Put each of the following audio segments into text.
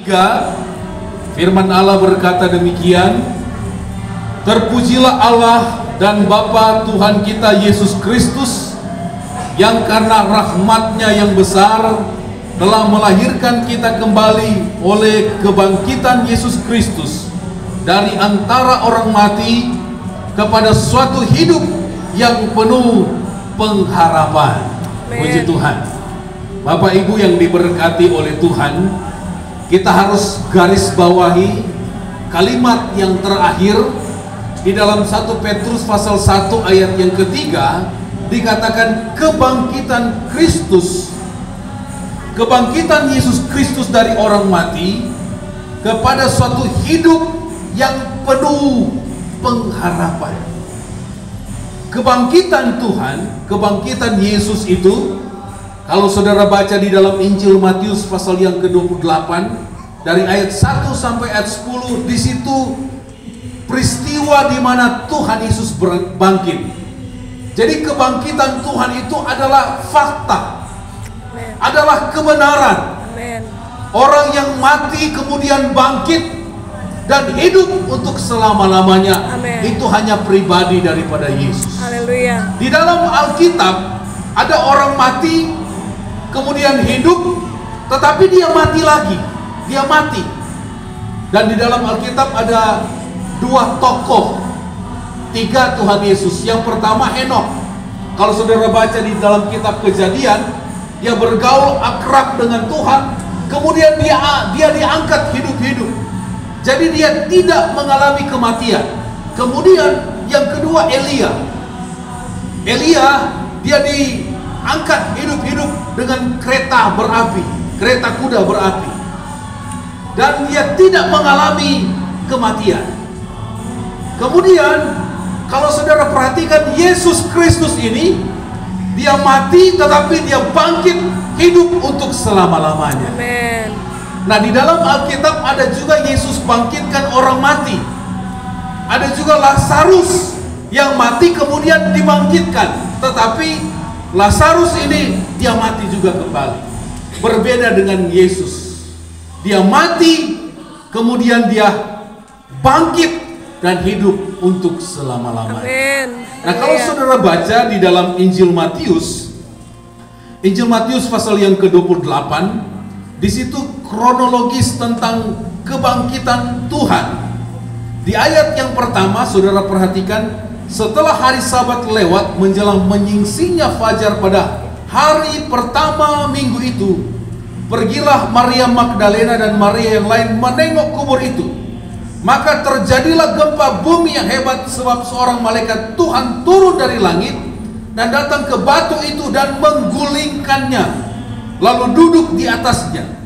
3, firman Allah berkata demikian, terpujilah Allah dan Bapa Tuhan kita Yesus Kristus, yang karena rahmat-Nya yang besar telah melahirkan kita kembali oleh kebangkitan Yesus Kristus dari antara orang mati kepada suatu hidup yang penuh pengharapan. Puji Tuhan. Bapak Ibu yang diberkati oleh Tuhan, kita harus garis bawahi kalimat yang terakhir di dalam 1 Petrus pasal 1 ayat yang ketiga, dikatakan kebangkitan Kristus, kebangkitan Yesus Kristus dari orang mati kepada suatu hidup yang penuh pengharapan. Kebangkitan Tuhan, kebangkitan Yesus itu, kalau saudara baca di dalam Injil Matius pasal yang ke-28 dari ayat 1 sampai ayat 10, di situ peristiwa di mana Tuhan Yesus bangkit. Jadi kebangkitan Tuhan itu adalah fakta, adalah kebenaran. Orang yang mati kemudian bangkit dan hidup untuk selama-lamanya. Itu hanya pribadi daripada Yesus. Haleluya. Di dalam Alkitab ada orang mati kemudian hidup, tetapi dia mati lagi, dia mati. Dan di dalam Alkitab ada 2 tokoh, 3 Tuhan Yesus. Yang pertama Henokh. Kalau saudara baca di dalam kitab Kejadian, dia bergaul akrab dengan Tuhan, kemudian dia diangkat hidup-hidup. Jadi dia tidak mengalami kematian. Kemudian yang kedua Elia. Dia diangkat hidup-hidup dengan kereta berapi, kereta kuda berapi, dan dia tidak mengalami kematian. Kemudian kalau saudara perhatikan Yesus Kristus ini, dia mati tetapi dia bangkit hidup untuk selama-lamanya. Amen. Nah, di dalam Alkitab ada juga Yesus bangkitkan orang mati. Ada juga Lazarus yang mati kemudian dibangkitkan, tetapi Lazarus ini dia mati juga kembali. Berbeda dengan Yesus. Dia mati kemudian dia bangkit dan hidup untuk selama-lamanya. Amen. Nah, kalau saudara baca di dalam Injil Matius pasal yang ke-28, di situ kronologis tentang kebangkitan Tuhan. Di ayat yang pertama saudara perhatikan, setelah hari Sabat lewat menjelang menyingsingnya fajar pada hari pertama minggu itu, pergilah Maria Magdalena dan Maria yang lain menengok kubur itu. Maka terjadilah gempa bumi yang hebat, sebab seorang malaikat Tuhan turun dari langit dan datang ke batu itu dan menggulingkannya, lalu duduk di atasnya.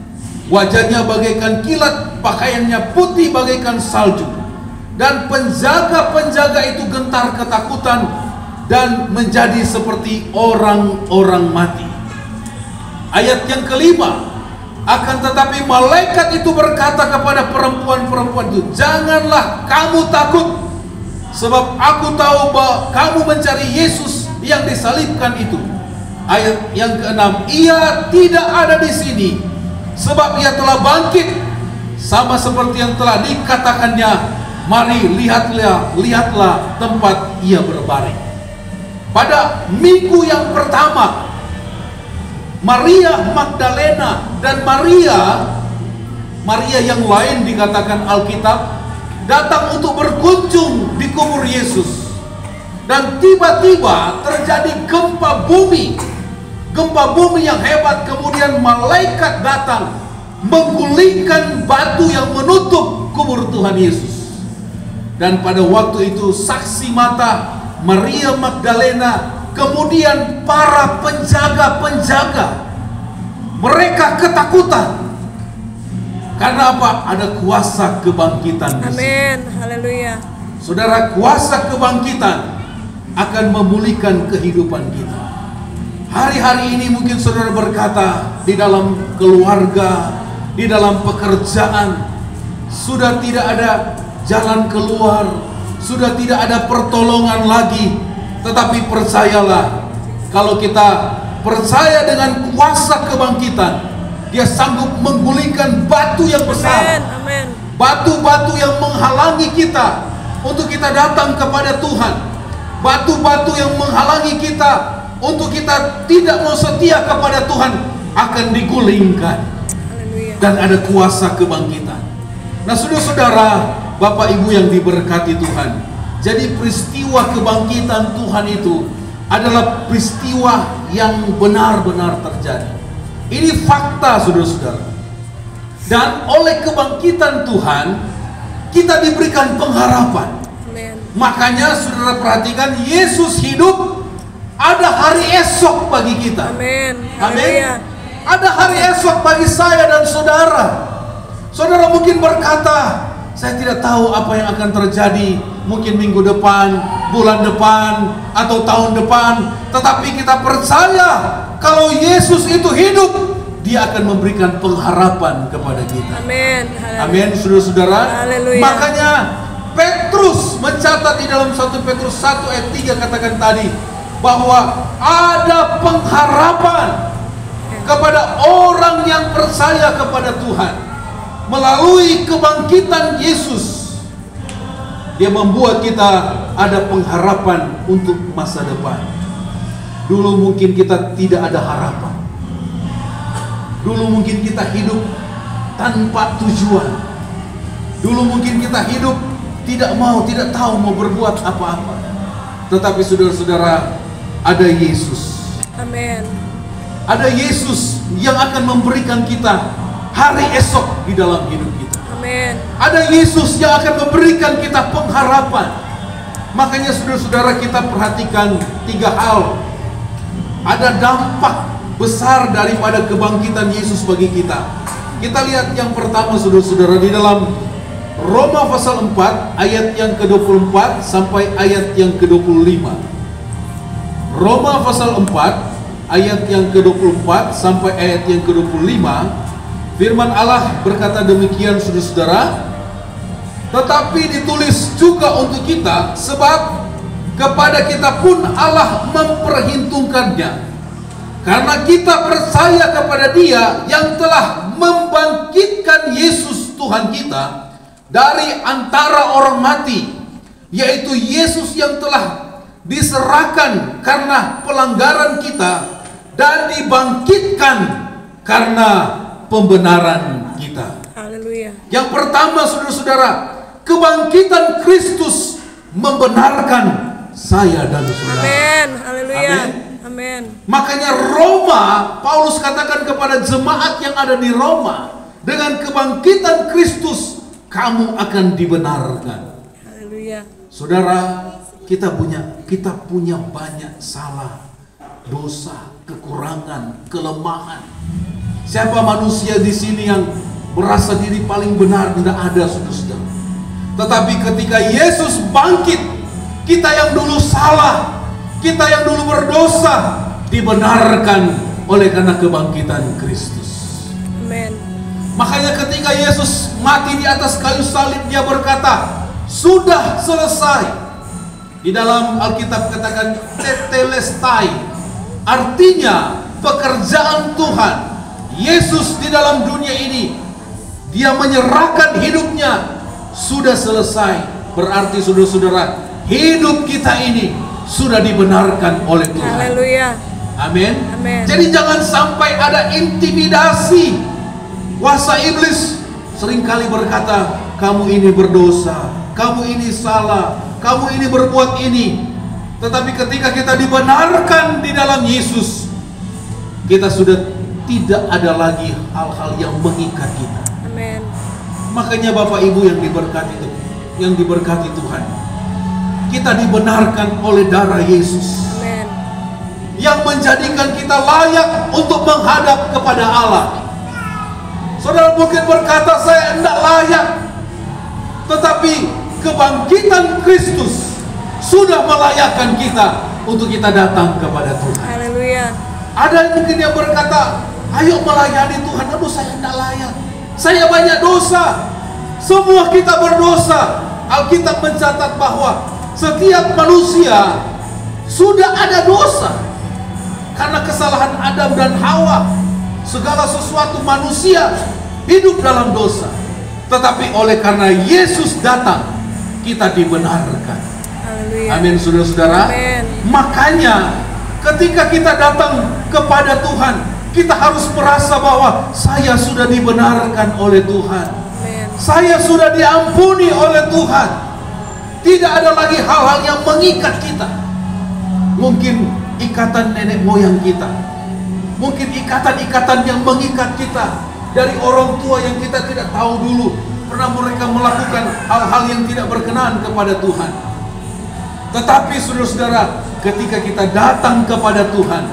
Wajahnya bagaikan kilat, pakaiannya putih bagaikan salju. Dan penjaga-penjaga itu gentar ketakutan dan menjadi seperti orang-orang mati. Ayat yang kelima, akan tetapi malaikat itu berkata kepada perempuan-perempuan itu, janganlah kamu takut, sebab aku tahu bahwa kamu mencari Yesus yang disalibkan itu. Ayat yang keenam, ia tidak ada di sini, sebab ia telah bangkit, sama seperti yang telah dikatakannya. Mari lihatlah tempat ia berbaring. Pada minggu yang pertama, Maria Magdalena dan Maria yang lain dikatakan Alkitab datang untuk berkunjung di kubur Yesus. Dan tiba-tiba terjadi gempa bumi yang hebat. Kemudian malaikat datang menggulingkan batu yang menutup kubur Tuhan Yesus. Dan pada waktu itu saksi mata Maria Magdalena, kemudian para penjaga-penjaga, mereka ketakutan. Karena apa? Ada kuasa kebangkitan. Amin. Haleluya. Saudara, kuasa kebangkitan akan memulihkan kehidupan kita. Hari-hari ini mungkin saudara berkata, di dalam keluarga, di dalam pekerjaan, sudah tidak ada jalan keluar, sudah tidak ada pertolongan lagi. Tetapi percayalah, kalau kita percaya dengan kuasa kebangkitan, Dia sanggup menggulingkan batu yang besar, Amin. batu-batu yang menghalangi kita untuk kita datang kepada Tuhan, batu-batu yang menghalangi kita untuk kita tidak mau setia kepada Tuhan akan digulingkan. Haleluya. Dan ada kuasa kebangkitan. Nah, saudara-saudara, Bapak Ibu yang diberkati Tuhan, jadi peristiwa kebangkitan Tuhan itu adalah peristiwa yang benar-benar terjadi. Ini fakta, saudara-saudara. Dan oleh kebangkitan Tuhan, kita diberikan pengharapan. Amin. Makanya saudara perhatikan, Yesus hidup, ada hari esok bagi kita. Amin. Amin. Haleluya. Ada hari esok bagi saya dan saudara. Saudara mungkin berkata, saya tidak tahu apa yang akan terjadi, mungkin minggu depan, bulan depan, atau tahun depan. Tetapi kita percaya kalau Yesus itu hidup, Dia akan memberikan pengharapan kepada kita. Amin. Amin, saudara-saudara. Haleluya. Makanya Petrus mencatat di dalam 1 Petrus 1 ayat 3 katakan tadi, bahwa ada pengharapan kepada orang yang percaya kepada Tuhan. Melalui kebangkitan Yesus, Dia membuat kita ada pengharapan untuk masa depan. Dulu mungkin kita tidak ada harapan. Dulu mungkin kita hidup tanpa tujuan. Dulu mungkin kita hidup tidak tahu mau berbuat apa-apa. Tetapi saudara-saudara, ada Yesus. Amin. Ada Yesus yang akan memberikan kita hari esok di dalam hidup kita. Amin. Ada Yesus yang akan memberikan kita pengharapan. Makanya saudara-saudara, kita perhatikan 3 hal. Ada dampak besar daripada kebangkitan Yesus bagi kita. Kita lihat yang pertama, saudara-saudara, di dalam Roma pasal 4 ayat yang ke-24 sampai ayat yang ke-25. Roma pasal 4 ayat yang ke-24 sampai ayat yang ke-25. Firman Allah berkata demikian, saudara-saudara, tetapi ditulis juga untuk kita, sebab kepada kita pun Allah memperhitungkannya, karena kita percaya kepada Dia yang telah membangkitkan Yesus Tuhan kita dari antara orang mati, yaitu Yesus yang telah diserahkan karena pelanggaran kita dan dibangkitkan karena pembenaran kita. Haleluya. Yang pertama, saudara-saudara, kebangkitan Kristus membenarkan saya dan saudara. Amin. Haleluya. Amin. Amin. Makanya Roma, Paulus katakan kepada jemaat yang ada di Roma, dengan kebangkitan Kristus kamu akan dibenarkan. Haleluya. Saudara, kita punya banyak salah, dosa, kekurangan, kelemahan. Siapa manusia di sini yang merasa diri paling benar? Tidak ada, saudara-saudara. Tetapi ketika Yesus bangkit, kita yang dulu salah, kita yang dulu berdosa, dibenarkan oleh karena kebangkitan Kristus. Amin. Makanya ketika Yesus mati di atas kayu salib, Dia berkata, sudah selesai. Di dalam Alkitab katakan tetelestai, artinya pekerjaan Tuhan Yesus di dalam dunia ini, Dia menyerahkan hidupnya, sudah selesai. Berarti saudara-saudara, hidup kita ini sudah dibenarkan oleh Tuhan. Haleluya. Amin. Amin. Jadi jangan sampai ada intimidasi. Kuasa iblis seringkali berkata, kamu ini berdosa, kamu ini salah, kamu ini berbuat ini. Tetapi ketika kita dibenarkan di dalam Yesus, kita sudah tidak ada lagi hal-hal yang mengikat kita. Amin. Makanya Bapak Ibu yang diberkati Tuhan, kita dibenarkan oleh darah Yesus. Amin. Yang menjadikan kita layak untuk menghadap kepada Allah. Saudara mungkin berkata, saya tidak layak. Tetapi kebangkitan Kristus sudah melayakkan kita untuk kita datang kepada Tuhan. Haleluya. Ada yang mungkin yang berkata, ayo melayani Tuhan. Aduh, saya tidak layak, saya banyak dosa. Semua kita berdosa. Alkitab mencatat bahwa setiap manusia sudah ada dosa karena kesalahan Adam dan Hawa. segala sesuatu manusia hidup dalam dosa. Tetapi oleh karena Yesus datang, kita dibenarkan. Haleluya. Amin, saudara-saudara. Amin. Makanya ketika kita datang kepada Tuhan, kita harus merasa bahwa saya sudah dibenarkan oleh Tuhan. Amin. Saya sudah diampuni oleh Tuhan. Tidak ada lagi hal-hal yang mengikat kita. Mungkin ikatan nenek moyang kita, mungkin ikatan-ikatan yang mengikat kita dari orang tua yang kita tidak tahu dulu pernah mereka melakukan hal-hal yang tidak berkenan kepada Tuhan. Tetapi saudara-saudara, ketika kita datang kepada Tuhan,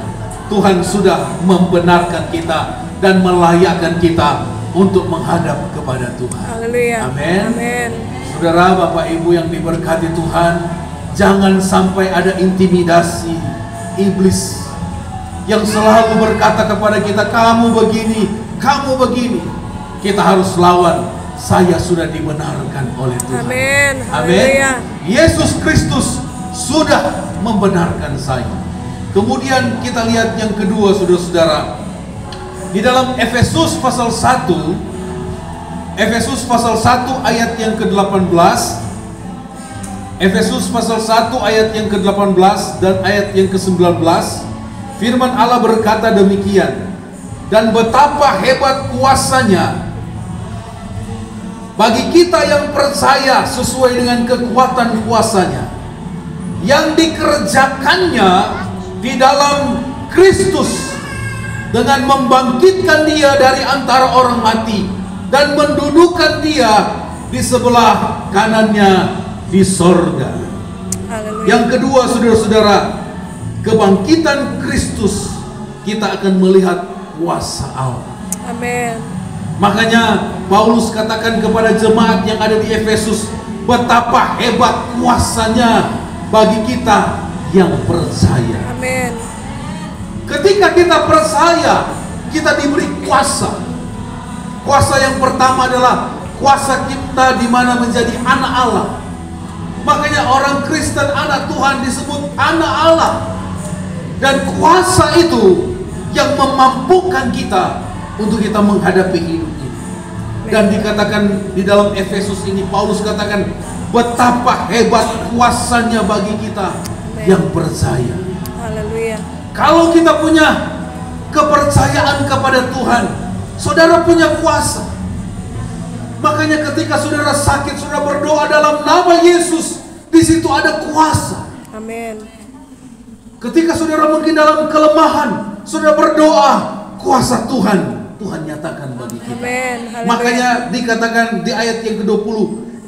Tuhan sudah membenarkan kita dan melayakkan kita untuk menghadap kepada Tuhan. Haleluya. Amin. Amin. Saudara, Bapak Ibu yang diberkati Tuhan, jangan sampai ada intimidasi iblis yang selalu berkata kepada kita, kamu begini, kamu begini. Kita harus lawan, saya sudah dibenarkan oleh Tuhan. Amin. Amin. Haleluya. Yesus Kristus sudah membenarkan saya. Kemudian kita lihat yang kedua, saudara-saudara. Di dalam Efesus pasal 1, Efesus pasal 1 ayat yang ke-18, Efesus pasal 1 ayat yang ke-18 dan ayat yang ke-19, firman Allah berkata demikian, dan betapa hebat kuasanya bagi kita yang percaya sesuai dengan kekuatan kuasanya yang dikerjakannya di dalam Kristus dengan membangkitkan dia dari antara orang mati dan mendudukan dia di sebelah kanannya di sorga. Haleluya. Yang kedua, saudara-saudara, kebangkitan Kristus, kita akan melihat kuasa Allah. Amin. Makanya Paulus katakan kepada jemaat yang ada di Efesus, betapa hebat kuasanya bagi kita yang percaya. Amin. Ketika kita percaya, kita diberi kuasa. Kuasa yang pertama adalah kuasa kita di mana menjadi anak Allah. Makanya orang Kristen, anak Tuhan disebut anak Allah. Dan kuasa itu yang memampukan kita untuk kita menghadapi hidup ini. Dan dikatakan di dalam Efesus ini, Paulus katakan, betapa hebat kuasanya bagi kita yang percaya. Haleluya. Kalau kita punya kepercayaan kepada Tuhan, saudara punya kuasa. Makanya ketika saudara sakit, saudara berdoa dalam nama Yesus, di situ ada kuasa. Amin. Ketika saudara mungkin dalam kelemahan, saudara berdoa, kuasa Tuhan, Tuhan nyatakan bagi kita. Amin. Haleluya. Makanya dikatakan di ayat yang ke-20,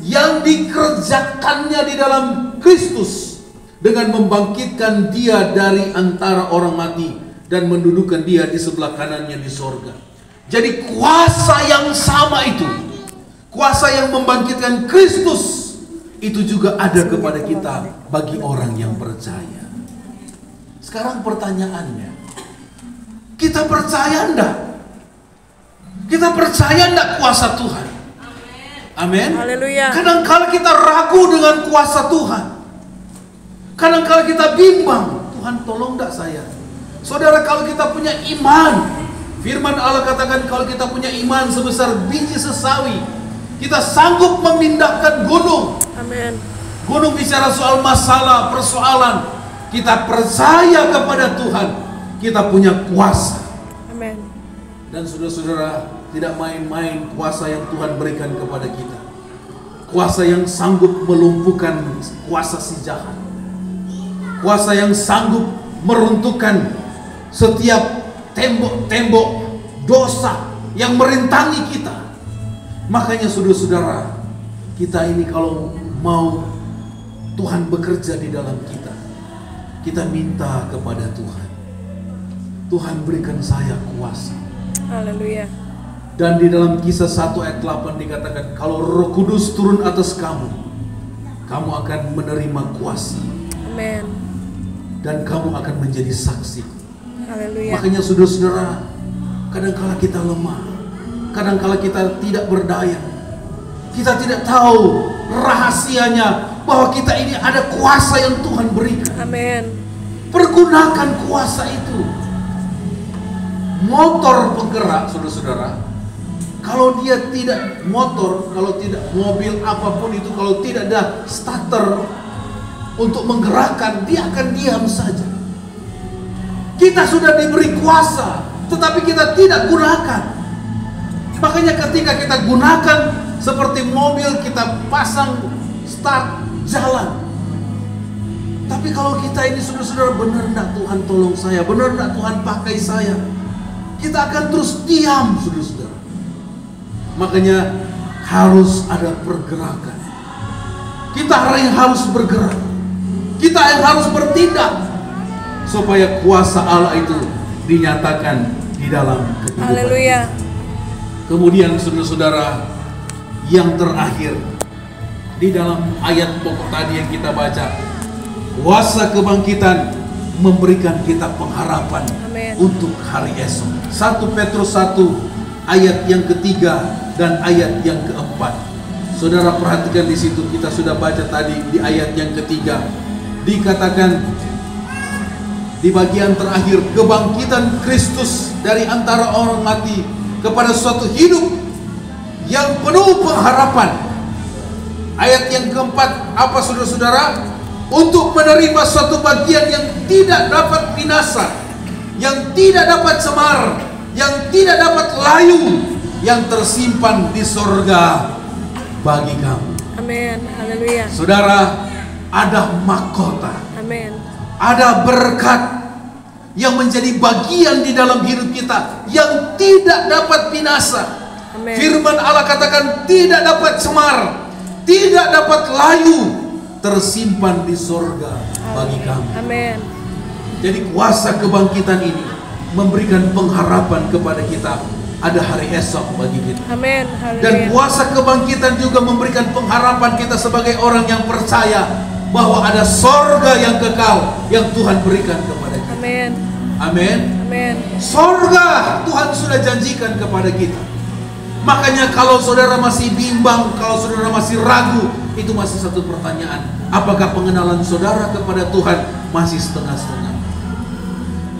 yang dikerjakannya di dalam Kristus dengan membangkitkan dia dari antara orang mati dan mendudukan dia di sebelah kanannya di sorga. Jadi kuasa yang sama itu, kuasa yang membangkitkan Kristus, itu juga ada kepada kita bagi orang yang percaya. Sekarang pertanyaannya, kita percaya enggak? Kita percaya enggak kuasa Tuhan? Amin. Haleluya. Kadang-kala kita ragu dengan kuasa Tuhan. Kadang-kala kita bimbang, Tuhan tolong enggak saya? Saudara, kalau kita punya iman, firman Allah katakan kalau kita punya iman sebesar biji sesawi, kita sanggup memindahkan gunung. Amin. Gunung bicara soal masalah, persoalan. Kita percaya kepada Tuhan, kita punya kuasa. Amin. Dan saudara-saudara, tidak main-main kuasa yang Tuhan berikan kepada kita. Kuasa yang sanggup melumpuhkan kuasa si jahat. Kuasa yang sanggup meruntuhkan setiap tembok-tembok dosa yang merintangi kita. Makanya saudara-saudara, kita ini kalau mau Tuhan bekerja di dalam kita, kita minta kepada Tuhan. Tuhan berikan saya kuasa. Haleluya. Dan di dalam Kisah 1 ayat 8 dikatakan, kalau Roh Kudus turun atas kamu, kamu akan menerima kuasa. Amin. Dan kamu akan menjadi saksi. Haleluya. Makanya saudara-saudara, kadang-kala kita lemah, kadang-kala kita tidak berdaya, kita tidak tahu rahasianya bahwa kita ini ada kuasa yang Tuhan berikan. Amin. Pergunakan kuasa itu. motor penggerak, saudara-saudara, kalau dia tidak motor, kalau tidak mobil apapun itu, kalau tidak ada starter untuk menggerakkan, dia akan diam saja. Kita sudah diberi kuasa, tetapi kita tidak gunakan. Makanya ketika kita gunakan seperti mobil, kita pasang start, jalan. Tapi kalau kita ini saudara-saudara, benar enggak Tuhan tolong saya, benar enggak Tuhan pakai saya, kita akan terus diam, saudara-saudara. Makanya harus ada pergerakan. Kita yang harus bergerak, kita yang harus bertindak, supaya kuasa Allah itu dinyatakan di dalam kehidupan. Haleluya. Kemudian saudara-saudara, yang terakhir di dalam ayat pokok tadi yang kita baca, kuasa kebangkitan memberikan kita pengharapan. Amen. Untuk hari esok. 1 Petrus 1 ayat yang ketiga dan ayat yang keempat. Saudara perhatikan di situ, kita sudah baca tadi di ayat yang ketiga. Dikatakan di bagian terakhir, kebangkitan Kristus dari antara orang mati kepada suatu hidup yang penuh pengharapan. Ayat yang keempat apa saudara-saudara? Untuk menerima suatu bagian yang tidak dapat binasa, yang tidak dapat semar, yang tidak dapat layu, yang tersimpan di sorga bagi kamu. Amin. Haleluya. Saudara, ada mahkota, Amin. ada berkat yang menjadi bagian di dalam hidup kita yang tidak dapat binasa. Amin. Firman Allah katakan tidak dapat semar, tidak dapat layu, tersimpan di sorga bagi kamu. Amin. Jadi kuasa kebangkitan ini memberikan pengharapan kepada kita, ada hari esok bagi kita. Amin. Dan Haleluya. kuasa kebangkitan juga memberikan pengharapan kita sebagai orang yang percaya bahwa ada sorga yang kekal yang Tuhan berikan kepada kita. Amin. Amin. Amin. Sorga Tuhan sudah janjikan kepada kita. Makanya kalau saudara masih bimbang, kalau saudara masih ragu, itu masih satu pertanyaan. Apakah pengenalan saudara kepada Tuhan masih setengah-setengah?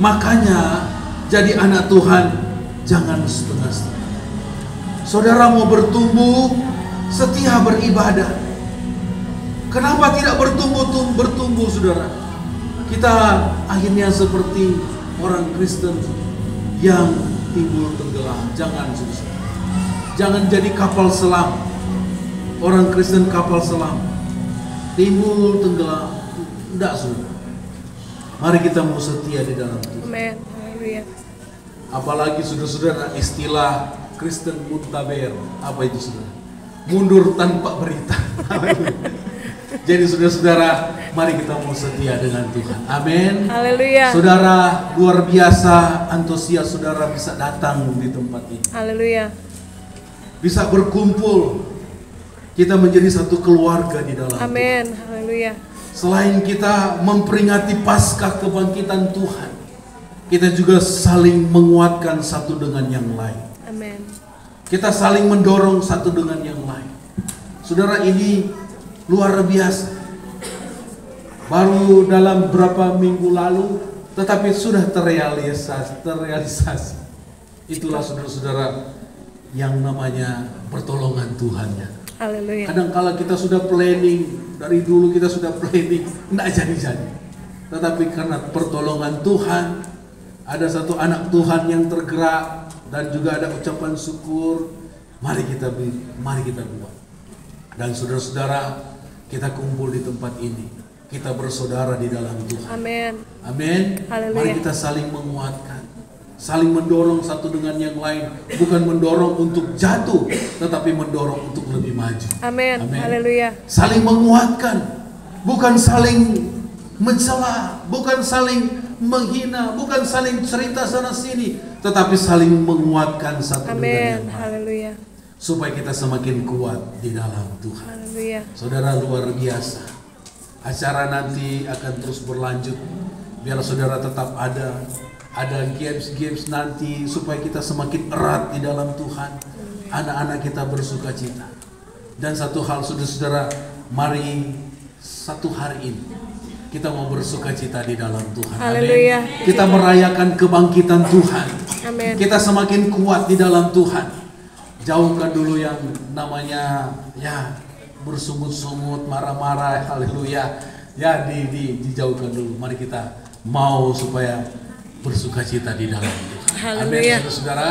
Makanya jadi anak Tuhan jangan setengah-setengah. Saudara mau bertumbuh, setia beribadah. Kenapa tidak bertumbuh saudara? Kita akhirnya seperti orang Kristen yang timbul tenggelam. Jangan saudara. Jangan jadi kapal selam. Orang Kristen kapal selam, timbul tenggelam. Tidak saudara. Mari kita mau setia di dalam Tuhan. Amin. Haleluya. Apalagi saudara-saudara istilah Kristen muntaber. Apa itu saudara? Mundur tanpa berita. Jadi saudara-saudara, mari kita mau setia dengan Tuhan. Amin. Haleluya. Saudara, luar biasa antusias saudara bisa datang di tempat ini. Haleluya. Bisa berkumpul. Kita menjadi satu keluarga di dalam Amin. Tuhan. Haleluya. Selain kita memperingati Paskah kebangkitan Tuhan, kita juga saling menguatkan satu dengan yang lain. Amin. Kita saling mendorong satu dengan yang lain. Saudara, ini luar biasa. Baru dalam beberapa minggu lalu, tetapi sudah terrealisasi. Itulah saudara-saudara yang namanya pertolongan Tuhan ya. Haleluya. Kadang-kala kita sudah planning, dari dulu kita sudah planning, tidak jadi-jadi. Tetapi karena pertolongan Tuhan, ada satu anak Tuhan yang tergerak dan juga ada ucapan syukur. Mari kita buat. Dan saudara-saudara, kita kumpul di tempat ini. Kita bersaudara di dalam Tuhan. Amin. Amin. Haleluya. Mari kita saling menguatkan, saling mendorong satu dengan yang lain, bukan mendorong untuk jatuh, tetapi mendorong untuk lebih maju. Amin. Amin. Haleluya. Saling menguatkan, bukan saling mencela, bukan saling menghina, bukan saling cerita sana sini, tetapi saling menguatkan satu dengan Amin. yang lain, Haleluya. supaya kita semakin kuat di dalam Tuhan. Haleluya. Saudara, luar biasa. Acara nanti akan terus berlanjut. Biar saudara tetap ada games nanti supaya kita semakin erat di dalam Tuhan. Anak-anak kita bersuka cita. Dan satu hal saudara-saudara, mari satu hari ini kita mau bersuka cita di dalam Tuhan. Haleluya. Amin. Kita merayakan kebangkitan Tuhan. Amin. Kita semakin kuat di dalam Tuhan. Jauhkan dulu yang namanya ya bersungut-sungut, marah-marah, haleluya. Ya dijauhkan dulu. Mari kita mau supaya bersukacita di dalam Tuhan. Haleluya. Amin, saudara.